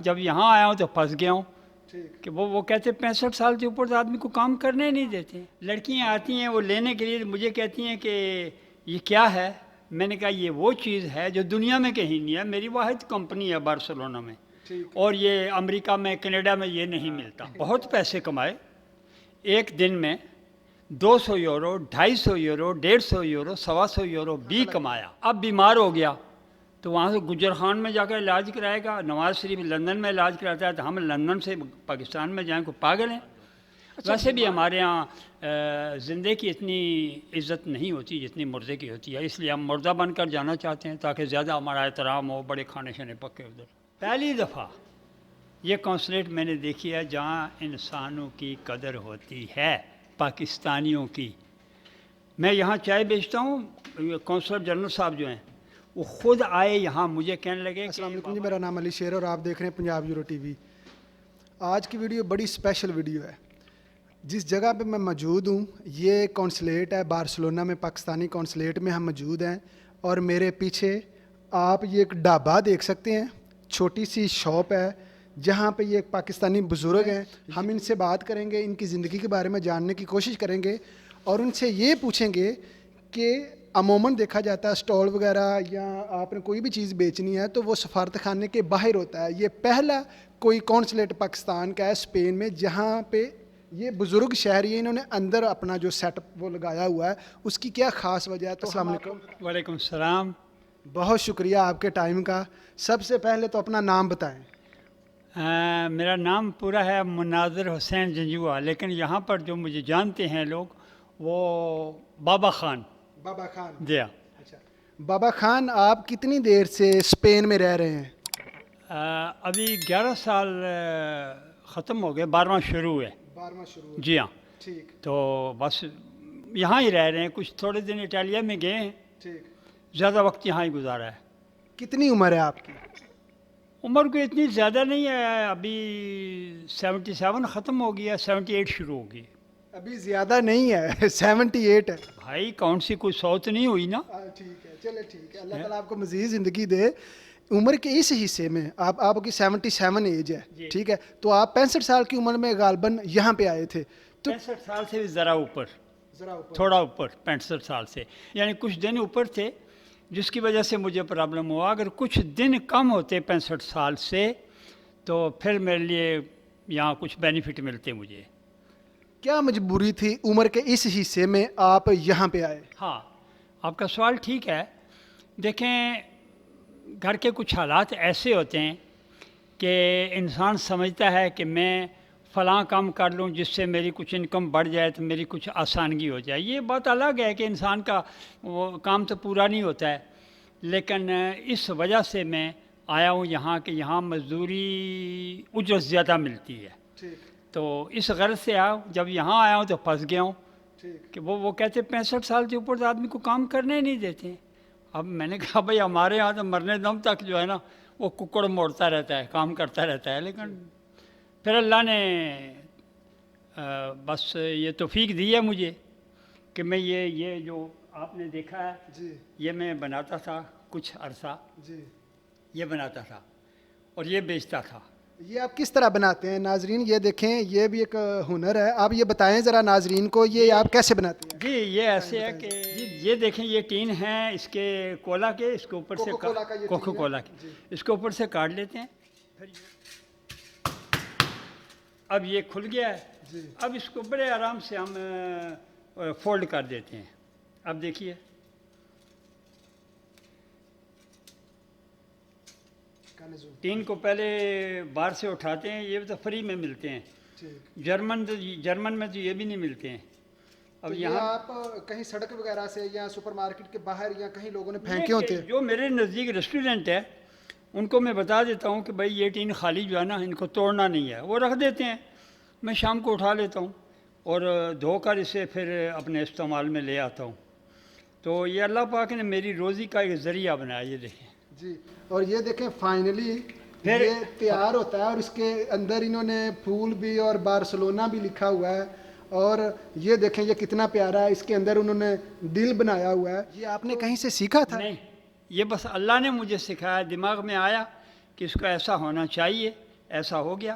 جب یہاں آیا ہوں تو پھنس گیا ہوں کہ وہ کہتے 65 سال سے اوپر آدمی کو کام کرنے نہیں دیتے. لڑکیاں آتی ہیں وہ لینے کے لیے مجھے کہتی ہیں کہ یہ کیا ہے. میں نے کہا یہ وہ چیز ہے جو دنیا میں کہیں نہیں ہے, میری واحد کمپنی ہے بارسلونا میں, اور یہ امریکہ میں کینیڈا میں یہ نہیں ملتا. بہت پیسے کمائے ایک دن میں, 200 یورو, 250 یورو, 150 یورو, 125 یورو بھی کمایا. اب بیمار ہو گیا تو وہاں سے گجر خان میں جا کر علاج کرائے گا. نواز شریف لندن میں علاج کراتا ہے تو ہم لندن سے پاکستان میں جائیں, کو پاگل ہیں. ویسے بھی ہمارے ہاں زندے کی اتنی عزت نہیں ہوتی جتنی مردے کی ہوتی ہے, اس لیے ہم مردہ بن کر جانا چاہتے ہیں تاکہ زیادہ ہمارا احترام ہو, بڑے کھانے شانے پکے ادھر. پہلی دفعہ یہ کونسلیٹ میں نے دیکھی ہے جہاں انسانوں کی قدر ہوتی ہے, پاکستانیوں کی. میں یہاں چائے بیچتا ہوں, کونسلر جنرل صاحب جو ہیں وہ خود آئے یہاں, مجھے کہنے لگے. السلام علیکم جی, میرا نام علی شیر اور آپ دیکھ رہے ہیں پنجاب یورو ٹی وی. آج کی ویڈیو بڑی اسپیشل ویڈیو ہے. جس جگہ پہ میں موجود ہوں یہ کونسلیٹ ہے بارسلونا میں, پاکستانی کونسلیٹ میں ہم موجود ہیں. اور میرے پیچھے آپ یہ ایک ڈھابا دیکھ سکتے ہیں, چھوٹی سی شاپ ہے جہاں پہ یہ ایک پاکستانی بزرگ ہیں. ہم ان سے بات کریں گے, ان کی زندگی کے بارے میں جاننے کی کوشش کریں گے اور ان سے یہ پوچھیں گے کہ عموماً دیکھا جاتا ہے اسٹال وغیرہ یا آپ نے کوئی بھی چیز بیچنی ہے تو وہ سفارت خانے کے باہر ہوتا ہے. یہ پہلا کوئی کونسلیٹ پاکستان کا ہے اسپین میں جہاں پہ یہ بزرگ شہری, انہوں نے اندر اپنا جو سیٹ اپ وہ لگایا ہوا ہے. اس کی کیا خاص وجہ ہے؟ تو السلام علیکم. وعلیکم السلام. بہت شکریہ آپ کے ٹائم کا. سب سے پہلے تو اپنا نام بتائیں. میرا نام پورا ہے مناظر حسین جنجوعہ, لیکن یہاں پر جو مجھے جانتے ہیں لوگ وہ بابا خان. بابا خان. جی. اچھا بابا خان, آپ کتنی دیر سے اسپین میں رہ رہے ہیں؟ ابھی 11 سال ختم ہو گئے, 12واں شروع ہے. 12واں شروع. جی ہاں. ٹھیک. تو بس یہاں ہی رہ رہے ہیں. کچھ تھوڑے دن اٹالیا میں گئے ہیں, ٹھیک. زیادہ وقت یہاں ہی گزارا ہے. کتنی عمر ہے آپ کی؟ عمر کوئی اتنی زیادہ نہیں ہے, ابھی 77 ختم ہو گیا, 78 شروع ہوگی. ابھی زیادہ نہیں ہے, 78 ہے. بھائی کون سی کوئی 100 تو نہیں ہوئی نا. ٹھیک ہے, چلے ٹھیک ہے. اللہ تعالیٰ آپ کو مزید زندگی دے. عمر کے اس حصے میں آپ کی 77 ایج ہے, ٹھیک ہے, تو آپ 65 سال کی عمر میں غالباً یہاں پہ آئے تھے. تو 65 سال سے بھی ذرا اوپر, تھوڑا اوپر 65 سال سے, یعنی کچھ دن اوپر تھے جس کی وجہ سے مجھے پرابلم ہوا. اگر کچھ دن کم ہوتے 65 سال سے تو پھر میرے لیے یہاں کچھ بینیفٹ ملتے مجھے. کیا مجبوری تھی عمر کے اس حصے میں آپ یہاں پہ آئے؟ ہاں, آپ کا سوال ٹھیک ہے. دیکھیں, گھر کے کچھ حالات ایسے ہوتے ہیں کہ انسان سمجھتا ہے کہ میں فلاں کام کر لوں جس سے میری کچھ انکم بڑھ جائے تو میری کچھ آسانگی ہو جائے. یہ بات الگ ہے کہ انسان کا وہ کام تو پورا نہیں ہوتا ہے, لیکن اس وجہ سے میں آیا ہوں یہاں کہ یہاں مزدوری اجرت زیادہ ملتی ہے. تو اس غرض سے آیا. جب یہاں آیا ہوں تو پھنس گیا ہوں کہ وہ کہتے 65 سال سے اوپر آدمی کو کام کرنے نہیں دیتے. اب میں نے کہا بھائی ہمارے یہاں تو مرنے دم تک جو ہے نا وہ ککڑ موڑتا رہتا ہے, کام کرتا رہتا ہے. لیکن پھر اللہ نے بس یہ توفیق دی ہے مجھے کہ میں یہ جو آپ نے دیکھا ہے یہ میں بناتا تھا کچھ عرصہ, یہ بناتا تھا اور یہ بیچتا تھا. یہ آپ کس طرح بناتے ہیں ناظرین؟ یہ دیکھیں, یہ بھی ایک ہنر ہے. آپ یہ بتائیں ذرا ناظرین کو, یہ آپ کیسے بناتے ہیں؟ جی یہ ایسے ہے کہ یہ دیکھیں, یہ ٹین ہے اس کے کولا کے, اس کے اوپر سے کوکو کولا کے, اس کے اوپر سے کاٹ لیتے ہیں. اب یہ کھل گیا ہے, اب اس کو بڑے آرام سے ہم فولڈ کر دیتے ہیں. اب دیکھیے, ٹین کو پہلے باہر سے اٹھاتے ہیں, یہ تو فری میں ملتے ہیں. جرمن میں تو یہ بھی نہیں ملتے ہیں. اب یہاں آپ کہیں سڑک وغیرہ سے یا سپر مارکیٹ کے باہر یا کہیں لوگوں نے پھینکے ہوتے ہیں؟ جو میرے نزدیک ریسٹورنٹ ہے ان کو میں بتا دیتا ہوں کہ بھائی یہ ٹین خالی جو ہے نا ان کو توڑنا نہیں ہے, وہ رکھ دیتے ہیں. میں شام کو اٹھا لیتا ہوں اور دھو کر اسے پھر اپنے استعمال میں لے آتا ہوں. تو یہ اللہ پاک نے میری روزی کا ایک ذریعہ بنایا. یہ دیکھیں جی, اور یہ دیکھیں فائنلی پھر یہ تیار ہوتا ہے اور اس کے اندر انہوں نے پھول بھی اور بارسلونا بھی لکھا ہوا ہے. اور یہ دیکھیں یہ کتنا پیارا ہے, اس کے اندر انہوں نے دل بنایا ہوا ہے. یہ آپ نے کہیں سے سیکھا تھا؟ نہیں, یہ بس اللہ نے مجھے سکھایا, دماغ میں آیا کہ اس کا ایسا ہونا چاہیے ایسا ہو گیا.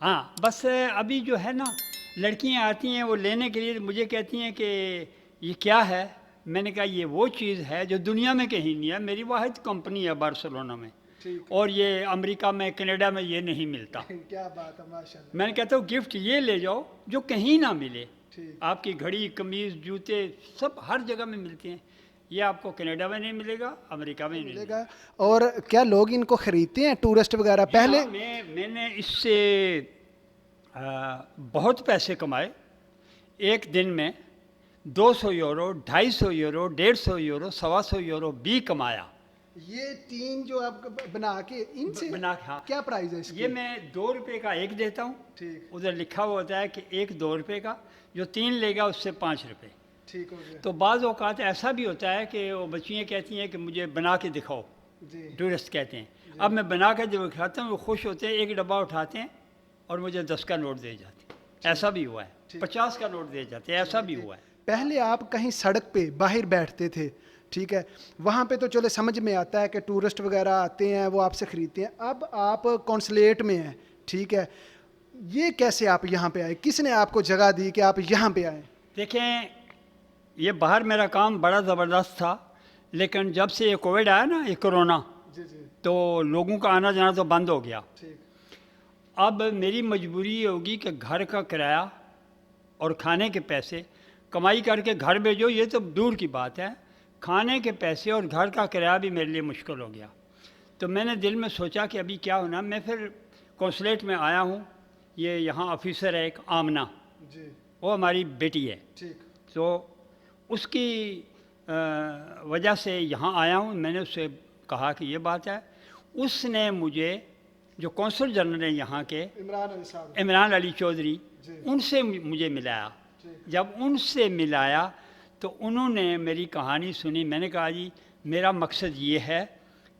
ہاں بس ابھی جو ہے نا لڑکیاں آتی ہیں وہ لینے کے لیے مجھے کہتی ہیں کہ یہ کیا ہے. میں نے کہا یہ وہ چیز ہے جو دنیا میں کہیں نہیں ہے, میری واحد کمپنی ہے بارسلونا میں, ٹھیک اور یہ امریکہ میں کینیڈا میں یہ نہیں ملتا. کیا بات ہے, ماشاء اللہ. میں نے کہتا ہوں گفٹ یہ لے جاؤ جو کہیں نہ ملے. ٹھیک. آپ کی گھڑی, قمیض, جوتے سب ہر جگہ میں ملتے ہیں. یہ آپ کو کینیڈا میں نہیں ملے گا, امریکہ میں نہیں ملے ملے گا. گا. اور کیا لوگ ان کو خریدتے ہیں ٹورسٹ وغیرہ پہلے؟ ہاں, میں نے اس سے بہت پیسے کمائے. ایک دن میں 200 یورو, 250 یورو, 150 یورو, 125 یورو بھی کمایا. یہ تین جو آپ بنا کے ان سے بنا کے, ہاں. کیا پرائز ہے اس کی؟ یہ میں 2 روپے کا ایک دیتا ہوں. ٹھیک ادھر لکھا ہوا ہوتا ہے کہ ایک 2 روپے کا, جو 3 لے گا اس سے 5 روپے. ٹھیک ہو گیا. تو بعض اوقات ایسا بھی ہوتا ہے کہ وہ بچیاں کہتی ہیں کہ مجھے بنا کے دکھاؤ, جی ٹورسٹ کہتے ہیں. اب میں بنا کے جب دکھاتا ہوں وہ خوش ہوتے ہیں, ایک ڈبہ اٹھاتے ہیں اور مجھے 10 کا نوٹ دے جاتے ہیں. ایسا بھی ہوا ہے, 50 کا نوٹ دے جاتے ہیں, ایسا بھی ہوا ہے. پہلے آپ کہیں سڑک پہ باہر بیٹھتے تھے, ٹھیک ہے, وہاں پہ تو چلے سمجھ میں آتا ہے کہ ٹورسٹ وغیرہ آتے ہیں وہ آپ سے خریدتے ہیں. اب آپ کونسلیٹ میں ہیں, ٹھیک ہے, یہ کیسے آپ یہاں پہ آئے؟ کس نے آپ کو جگہ دی کہ آپ یہاں پہ آئیں؟ دیکھیں یہ باہر میرا کام بڑا زبردست تھا, لیکن جب سے یہ کووڈ آیا نا, یہ کرونا, جی جی تو لوگوں کا آنا جانا تو بند ہو گیا. ٹھیک. اب میری مجبوری یہ ہوگی کہ گھر کا کرایہ اور کھانے کے پیسے کمائی کر کے گھر بھیجو, یہ تو دور کی بات ہے. کھانے کے پیسے اور گھر کا کرایہ بھی میرے لیے مشکل ہو گیا. تو میں نے دل میں سوچا کہ ابھی کیا ہونا. میں پھر کونسلیٹ میں آیا ہوں. یہ یہاں آفیسر ہے ایک آمنہ, جی وہ ہماری بیٹی ہے. ٹھیک. تو اس کی وجہ سے یہاں آیا ہوں. میں نے اس سے کہا کہ یہ بات ہے. اس نے مجھے, جو کونسل جنرل ہیں یہاں کے, عمران علی صاحب. عمران علی چودھری, جی. ان سے مجھے ملایا. ٹھیک. جب ان سے ملایا تو انہوں نے میری کہانی سنی. میں نے کہا جی میرا مقصد یہ ہے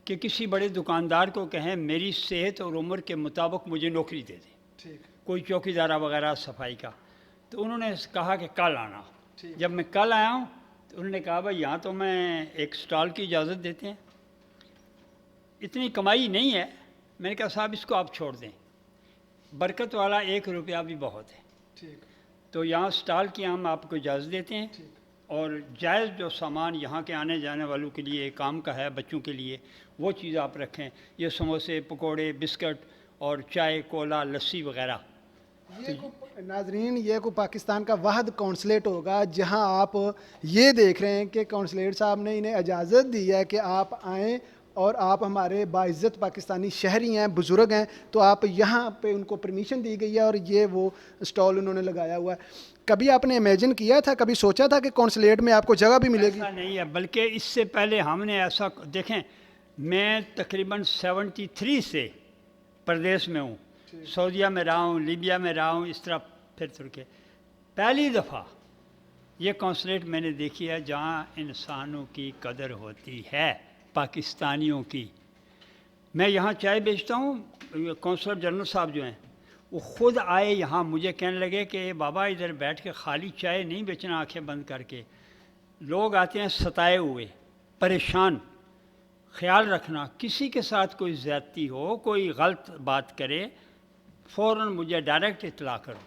کہ کسی بڑے دکاندار کو کہیں میری صحت اور عمر کے مطابق مجھے نوکری دے دیں, ٹھیک. کوئی چوکیدارہ وغیرہ صفائی کا. تو انہوں نے کہا کہ کل آنا. ٹھیک. جب میں کل آیا ہوں تو انہوں نے کہا بھائی یہاں تو میں ایک سٹال کی اجازت دیتے ہیں, اتنی کمائی نہیں ہے. میں نے کہا صاحب اس کو آپ چھوڑ دیں, برکت والا 1 روپیہ بھی بہت ہے. ٹھیک. تو یہاں سٹال کی ہم آپ کو اجازت دیتے ہیں, ٹھیک. اور جائز جو سامان یہاں کے آنے جانے والوں کے لیے کام کا ہے, بچوں کے لیے وہ چیز آپ رکھیں. یہ سموسے, پکوڑے, بسکٹ اور چائے, کولا, لسی وغیرہ. یہ ناظرین, یہ کو پاکستان کا واحد کونسلیٹ ہوگا جہاں آپ یہ دیکھ رہے ہیں کہ کونسلیٹ صاحب نے انہیں اجازت دی ہے کہ آپ آئیں, اور آپ ہمارے باعزت پاکستانی شہری ہیں, بزرگ ہیں, تو آپ یہاں پہ ان کو پرمیشن دی گئی ہے, اور یہ وہ اسٹال انہوں نے لگایا ہوا ہے. کبھی آپ نے امیجن کیا تھا, کبھی سوچا تھا کہ کونسلیٹ میں آپ کو جگہ بھی ملے گی؟ ایسا نہیں ہے, بلکہ اس سے پہلے ہم نے ایسا, دیکھیں میں تقریباً 73 سے پردیس میں ہوں. سعودیہ میں رہا ہوں, لیبیا میں رہا ہوں, اس طرح پھر ترکیہ. پہلی دفعہ یہ کونسلیٹ میں نے دیکھی ہے جہاں انسانوں کی قدر ہوتی ہے, پاکستانیوں کی. میں یہاں چائے بیچتا ہوں, کونسلر جنرل صاحب جو ہیں وہ خود آئے یہاں, مجھے کہنے لگے کہ بابا ادھر بیٹھ کے خالی چائے نہیں بیچنا آنکھیں بند کر کے. لوگ آتے ہیں ستائے ہوئے, پریشان. خیال رکھنا کسی کے ساتھ کوئی زیادتی ہو, کوئی غلط بات کرے, فوراً مجھے ڈائریکٹ اطلاع کرو.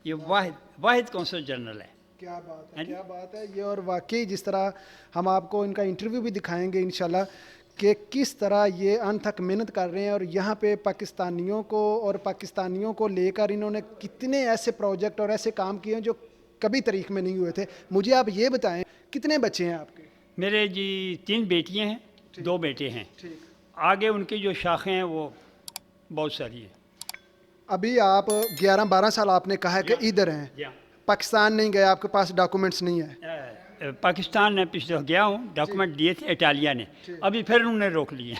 یہ واحد کونسل جنرل ہے. کیا بات ہے, کیا بات ہے یہ. اور واقعی جس طرح ہم آپ کو ان کا انٹرویو بھی دکھائیں گے انشاءاللہ کہ کس طرح یہ انتھک محنت کر رہے ہیں, اور یہاں پہ پاکستانیوں کو اور پاکستانیوں کو لے کر انہوں نے کتنے ایسے پروجیکٹ اور ایسے کام کیے ہیں جو کبھی تاریخ میں نہیں ہوئے تھے. مجھے آپ یہ بتائیں کتنے بچے ہیں آپ کے؟ میرے جی 3 بیٹیاں ہیں, 2 بیٹے ہیں. ٹھیک. آگے ان کی جو شاخیں ہیں وہ بہت ساری ہیں. ابھی آپ 11-12 سال آپ نے کہا ہے کہ ادھر ہیں, پاکستان نہیں گئے, آپ کے پاس ڈاکومنٹس نہیں ہیں؟ پاکستان نے پچھلے گیا ہوں, ڈاکومنٹ دیے تھے اٹالیا نے, ابھی پھر انہوں نے روک لیے.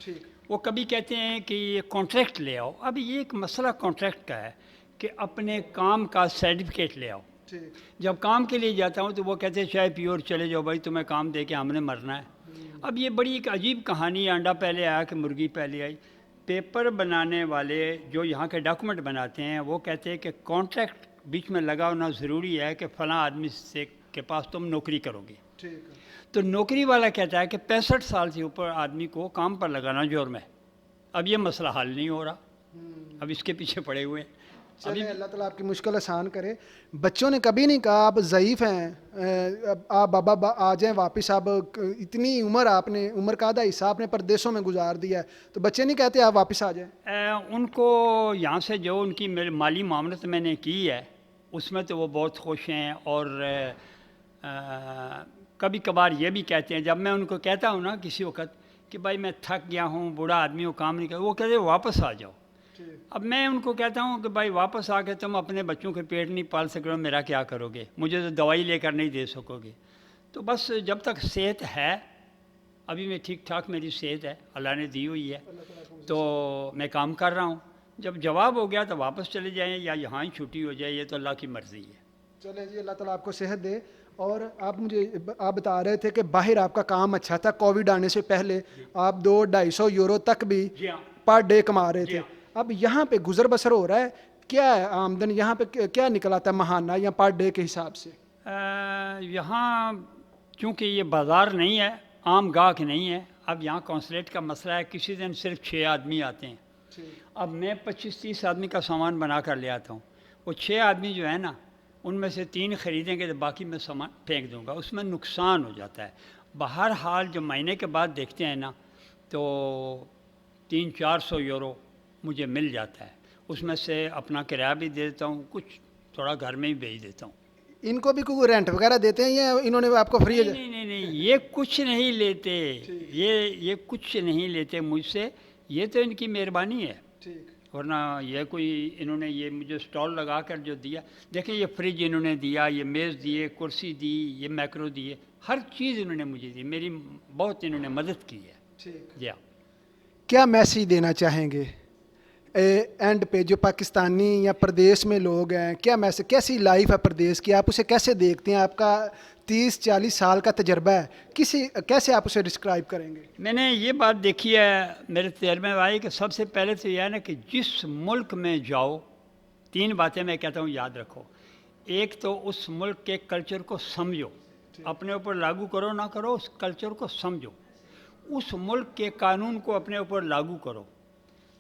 ٹھیک. وہ کبھی کہتے ہیں کہ یہ کانٹریکٹ لے آؤ. اب یہ ایک مسئلہ کانٹریکٹ کا ہے کہ اپنے کام کا سرٹیفکیٹ لے آؤ. ٹھیک. جب کام کے لیے جاتا ہوں تو وہ کہتے ہیں چائے پیو اور چلے جاؤ بھائی, تمہیں کام دے کے ہم نے مرنا ہے. اب یہ بڑی ایک عجیب کہانی ہے, انڈا پہلے آیا کہ مرغی پہلے آئی. پیپر بنانے والے جو یہاں کے ڈاکومنٹ بناتے ہیں وہ کہتے ہیں کہ کانٹریکٹ بیچ میں لگا ہونا ضروری ہے کہ فلاں آدمی سے کے پاس تم نوکری کرو گے. تو نوکری والا کہتا ہے کہ 65 سال سے اوپر آدمی کو کام پر لگانا جرم ہے. اب یہ مسئلہ حل نہیں ہو رہا، اب اس کے پیچھے پڑے ہوئے ہیں. چلیں اللہ تعالیٰ آپ کی مشکل آسان کرے. بچوں نے کبھی نہیں کہا آپ ضعیف ہیں، آپ بابا آ جائیں واپس، آپ اتنی عمر کا آدھا حصہ آپ نے پردیسوں میں گزار دیا ہے، تو بچے نہیں کہتے آپ واپس آ جائیں؟ ان کو یہاں سے جو ان کی مالی معاملت میں نے کی ہے اس میں تو وہ بہت خوش ہیں، اور کبھی کبھار یہ بھی کہتے ہیں جب میں ان کو کہتا ہوں نا کسی وقت کہ بھائی میں تھک گیا ہوں، بوڑھا آدمی ہوں، کام نہیں کر، وہ کہتے ہیں واپس آ جاؤ. اب میں ان کو کہتا ہوں کہ بھائی واپس آ کے تم اپنے بچوں کے پیٹ نہیں پال سکو، میرا کیا کرو گے، مجھے تو دوائی لے کر نہیں دے سکو گے. تو بس جب تک صحت ہے، ابھی میں ٹھیک ٹھاک میری صحت ہے، اللہ نے دی ہوئی ہے، تو میں کام کر رہا ہوں. جب جواب ہو گیا تو واپس چلے جائیں یا یہاں ہی چھٹی ہو جائے، یہ تو اللہ کی مرضی ہے. چلیں جی، اللہ تعالیٰ آپ کو صحت دے. اور آپ بتا رہے تھے کہ باہر آپ کا کام اچھا تھا، کووڈ آنے سے پہلے آپ 200-250 یورو تک بھی جی ہاں. پر ڈے کما رہے جی تھے. ہاں. اب یہاں پہ گزر بسر ہو رہا ہے، کیا ہے آمدن یہاں پہ کیا نکل آتا ہے ماہانہ یا پر ڈے کے حساب سے؟ یہاں چونکہ یہ بازار نہیں ہے، عام گاہک نہیں ہے. اب یہاں کونسلیٹ کا مسئلہ ہے، کسی دن صرف 6 آدمی آتے ہیں. اب میں 25-30 آدمی کا سامان بنا کر لے آتا ہوں، وہ 6 آدمی جو ہے نا ان میں سے 3 خریدیں گے تو باقی میں سامان پھینک دوں گا، اس میں نقصان ہو جاتا ہے. بہرحال جو مہینے کے بعد دیکھتے ہیں نا تو 300-400 یورو مجھے مل جاتا ہے، اس میں سے اپنا کرایہ بھی دے دیتا ہوں، کچھ تھوڑا گھر میں ہی بھیج دیتا ہوں. ان کو بھی کوئی رینٹ وغیرہ دیتے ہیں یا انہوں نے آپ کو فری؟ نہیں، یہ کچھ نہیں لیتے، یہ کچھ نہیں لیتے مجھ سے، یہ تو ان کی مہربانی ہے. ورنہ یہ کوئی انہوں نے یہ مجھے سٹال لگا کر جو دیا، دیکھیں یہ فریج انہوں نے دیا، یہ میز دیے، کرسی دی، یہ میکرو دیے، ہر چیز انہوں نے مجھے دی، میری بہت انہوں نے مدد کی ہے. جی ہاں. کیا میسیج دینا چاہیں گے اینڈ پہ جو پاکستانی یا پردیس میں لوگ ہیں؟ کیا میسیج، کیسی لائف ہے پردیس کی، آپ اسے کیسے دیکھتے ہیں؟ آپ کا 30-40 سال کا تجربہ ہے، کیسے آپ اسے ڈسکرائب کریں گے؟ میں نے یہ بات دیکھی ہے میرے تجربے میں آئی کہ سب سے پہلے تو یہ ہے نا کہ جس ملک میں جاؤ 3 باتیں میں کہتا ہوں یاد رکھو. ایک تو اس ملک کے کلچر کو سمجھو، اپنے اوپر لاگو کرو نہ کرو، اس کلچر کو سمجھو. اس ملک کے قانون کو اپنے اوپر لاگو کرو.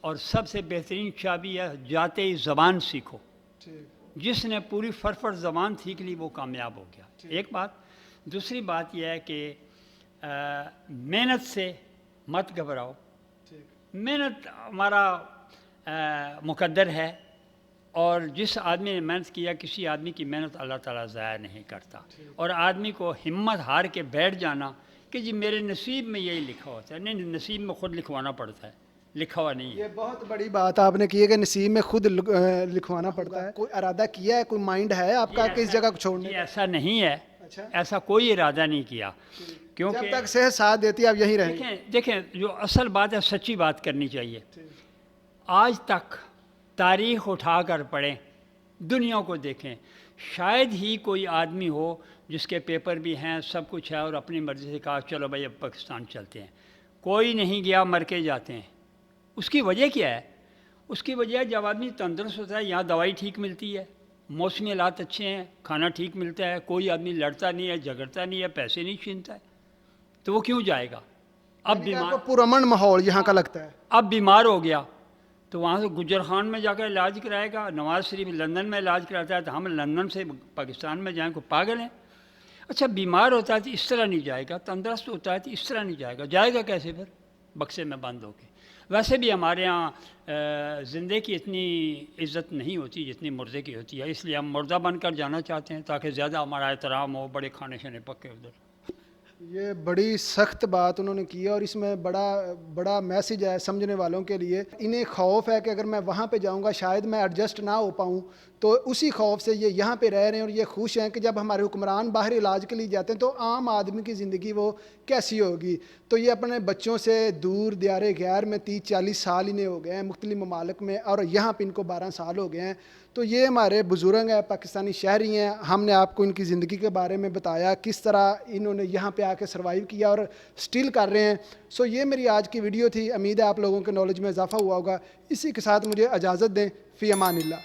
اور سب سے بہترین چابی ہے جاتے ہی زبان سیکھو. جس نے پوری فرفر زبان سیکھ لی وہ کامیاب ہو گیا. ایک بات. دوسری بات یہ ہے کہ محنت سے مت گھبراؤ. محنت ہمارا مقدر ہے، اور جس آدمی نے محنت کیا، کسی آدمی کی محنت اللہ تعالیٰ ضائع نہیں کرتا. اور آدمی کو ہمت ہار کے بیٹھ جانا کہ جی میرے نصیب میں یہی لکھا ہوتا ہے، نہیں، نصیب میں خود لکھوانا پڑتا ہے، لکھا ہوا نہیں ہے. یہ بہت بڑی بات آپ نے کی ہے کہ نصیب میں خود لکھوانا پڑتا ہے. کوئی ارادہ کیا ہے، کوئی مائنڈ ہے آپ کا کہ اس جگہ کو چھوڑنے؟ ایسا نہیں ہے، ایسا کوئی ارادہ نہیں کیا، کیونکہ جب تک صحت ساتھ دیتی ہے آپ یہیں رہیں گے. دیکھیں جو اصل بات ہے سچی بات کرنی چاہیے. آج تک تاریخ اٹھا کر پڑھیں، دنیا کو دیکھیں، شاید ہی کوئی آدمی ہو جس کے پیپر بھی ہیں، سب کچھ ہے، اور اپنی مرضی سے کہا چلو بھائی اب پاکستان چلتے ہیں. کوئی نہیں گیا، مر کے جاتے ہیں. اس کی وجہ کیا ہے؟ اس کی وجہ ہے جب آدمی تندرست ہوتا ہے، یہاں دوائی ٹھیک ملتی ہے، موسمی حالات اچھے ہیں، کھانا ٹھیک ملتا ہے، کوئی آدمی لڑتا نہیں ہے، جھگڑتا نہیں ہے، پیسے نہیں چھینتا ہے، تو وہ کیوں جائے گا؟ اب پرامن ماحول یہاں کا لگتا ہے. اب بیمار ہو گیا تو وہاں سے گجر خان میں جا کر علاج کرائے گا. نواز شریف لندن میں علاج کراتا ہے تو ہم لندن سے پاکستان میں جائیں، کو پاگل ہیں؟ اچھا بیمار ہوتا ہے تو اس طرح نہیں جائے گا، تندرست ہوتا ہے تو اس طرح نہیں جائے گا. جائے گا کیسے پھر؟ بکسے میں بند ہو کے. ویسے بھی ہمارے ہاں زندے کی اتنی عزت نہیں ہوتی جتنی مردے کی ہوتی ہے، اس لیے ہم مردہ بن کر جانا چاہتے ہیں تاکہ زیادہ ہمارا احترام ہو، بڑے کھانے شانے پکے ادھر. یہ بڑی سخت بات انہوں نے کی ہے، اور اس میں بڑا میسیج ہے سمجھنے والوں کے لیے. انہیں خوف ہے کہ اگر میں وہاں پہ جاؤں گا شاید میں ایڈجسٹ نہ ہو پاؤں، تو اسی خوف سے یہ یہاں پہ رہ رہے ہیں، اور یہ خوش ہیں کہ جب ہمارے حکمران باہر علاج کے لیے جاتے ہیں تو عام آدمی کی زندگی وہ کیسی ہوگی. تو یہ اپنے بچوں سے دور دیار غیر میں 30-40 سال انہیں ہو گئے ہیں مختلف ممالک میں، اور یہاں پہ ان کو 12 سال ہو گئے ہیں. تو یہ ہمارے بزرگ ہیں، پاکستانی شہری ہیں. ہم نے آپ کو ان کی زندگی کے بارے میں بتایا کس طرح انہوں نے یہاں پہ آ کے سروائیو کیا اور سٹل کر رہے ہیں. سو یہ میری آج کی ویڈیو تھی. امید ہے آپ لوگوں کے نالج میں اضافہ ہوا ہوگا. اسی کے ساتھ مجھے اجازت دیں. فی امان اللہ.